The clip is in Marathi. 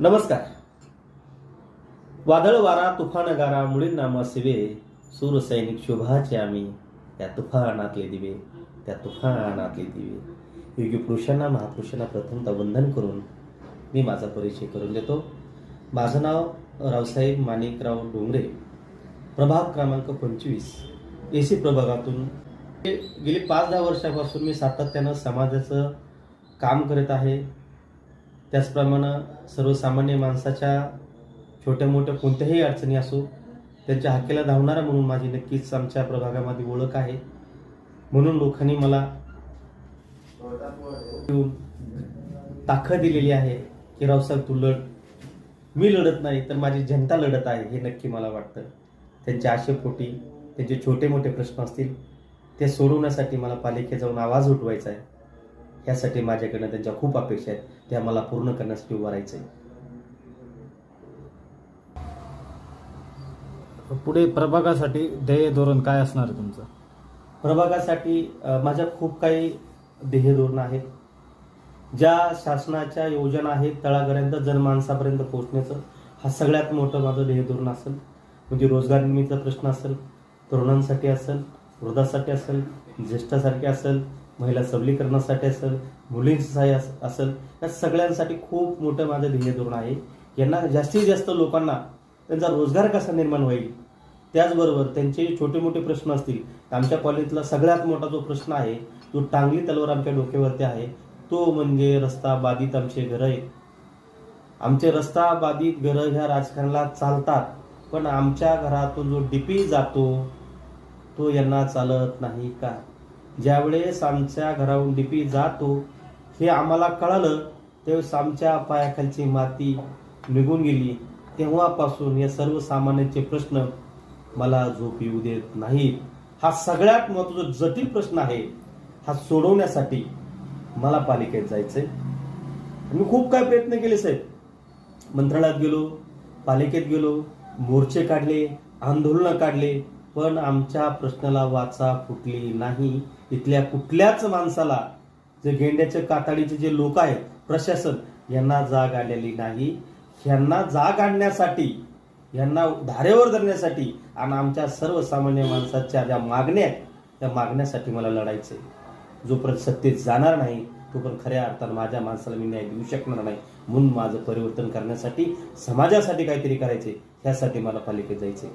नमस्कार. वादळ वारा तुफान गारा मुळींना मासिवे, सूर सैनिक शोभाचे आम्ही त्या तुफानातले दिवे, त्या तुफानातले दिवे. योगी पुरुषांना महापुरुषांना प्रथमतः वंदन करून मी माझा परिचय करून देतो. माझं नाव रावसाहेब माणिकराव डोंगरे, प्रभाग क्रमांक 25 एसी प्रभागातून. गेली 5-10 वर्षापासून मी सातत्यानं समाजाचं काम करत आहे. त्याचप्रमाणे सर्वसामान्य माणसाच्या छोट्या मोठ्या कोणत्याही अडचणी असो त्यांच्या हाकेला धावणारा म्हणून माझी नक्कीच आमच्या प्रभागामध्ये ओळख आहे. म्हणून लोकांनी मला ताकद दिलेली आहे की रावसाहेब तू लढ. मी लढत नाही तर माझी जनता लढत आहे हे नक्की मला वाटतं. त्यांच्या आशेपोटी त्यांचे छोटे मोठे प्रश्न असतील ते सोडवण्यासाठी मला पालिकेत जाऊन आवाज उठवायचा आहे. यासाठी माझ्याकडनं त्यांच्या खूप अपेक्षा आहेत, त्या मला पूर्ण करण्यासाठी उभं राहायचं आहे. पुढे प्रभागासाठी ध्येय धोरण काय असणार आहे तुमचं? प्रभागासाठी माझ्या खूप काही ध्येय धोरण आहेत. ज्या शासनाच्या योजना आहेत तळागाळापर्यंत जनमानसापर्यंत पोहोचण्याचं हा सगळ्यात मोठं माझं ध्येय धोरण असेल. म्हणजे रोजगार निर्मितीचा प्रश्न असेल, तरुणांसाठी असेल, वृद्धासाठी असेल, ज्येष्ठासाठी असेल, महिला सबलीकरणासाठी असेल, मुलींसाठी असेल, या सगळ्यांसाठी खूप मोठं माझं ध्येय धोरण आहे. यांना जास्तीत जास्त लोकांना त्यांचा रोजगार कसा निर्माण होईल, त्याचबरोबर त्यांचे छोटे मोठे प्रश्न असतील. आमच्या कॉलेजला सगळ्यात मोठा जो प्रश्न आहे तो टांगली तलवार आमच्या डोक्यावरती आहे, तो म्हणजे रस्ता बाधित आमचे घरं आहेत. आमचे रस्ता बाधित घरं ह्या राजकारणाला चालतात, पण आमच्या घरातून जो डीपी जातो तो यांना चालत नाही का? ज्यावेळेस आमच्या घरावरून डीपी जातो हे आम्हाला कळालं त्यावेळेस आमच्या पायाखालची माती निघून गेली. तेव्हापासून या सर्वसामान्यांचे प्रश्न मला झोप येऊ देत नाहीत. हा सगळ्यात महत्त्वाचा जटिल प्रश्न आहे. हा सोडवण्यासाठी मला पालिकेत जायचंय. मी खूप काय प्रयत्न केले साहेब. मंत्रालयात गेलो, पालिकेत गेलो, मोर्चे काढले, आंदोलनं काढले, पण आमच्या प्रश्नाला वाचा फुटली नाही. इथल्या कुठल्याच माणसाला, जे गेंड्याच्या कातडीचे जे लोक आहेत प्रशासन, यांना जाग आलेली नाही. यांना जाग आणण्यासाठी, यांना धारेवर धरण्यासाठी आणि आमच्या सर्वसामान्य माणसाच्या ज्या मागण्या आहेत त्या मागण्यासाठी मला लढायचंय. जोपर्यंत सत्तेत जाणार नाही तोपर्यंत खऱ्या अर्थानं माझ्या माणसाला मी न्याय देऊ शकणार नाही. म्हणून माझं परिवर्तन करण्यासाठी, समाजासाठी काहीतरी करायचे, ह्यासाठी मला पालिकेत जायचंय.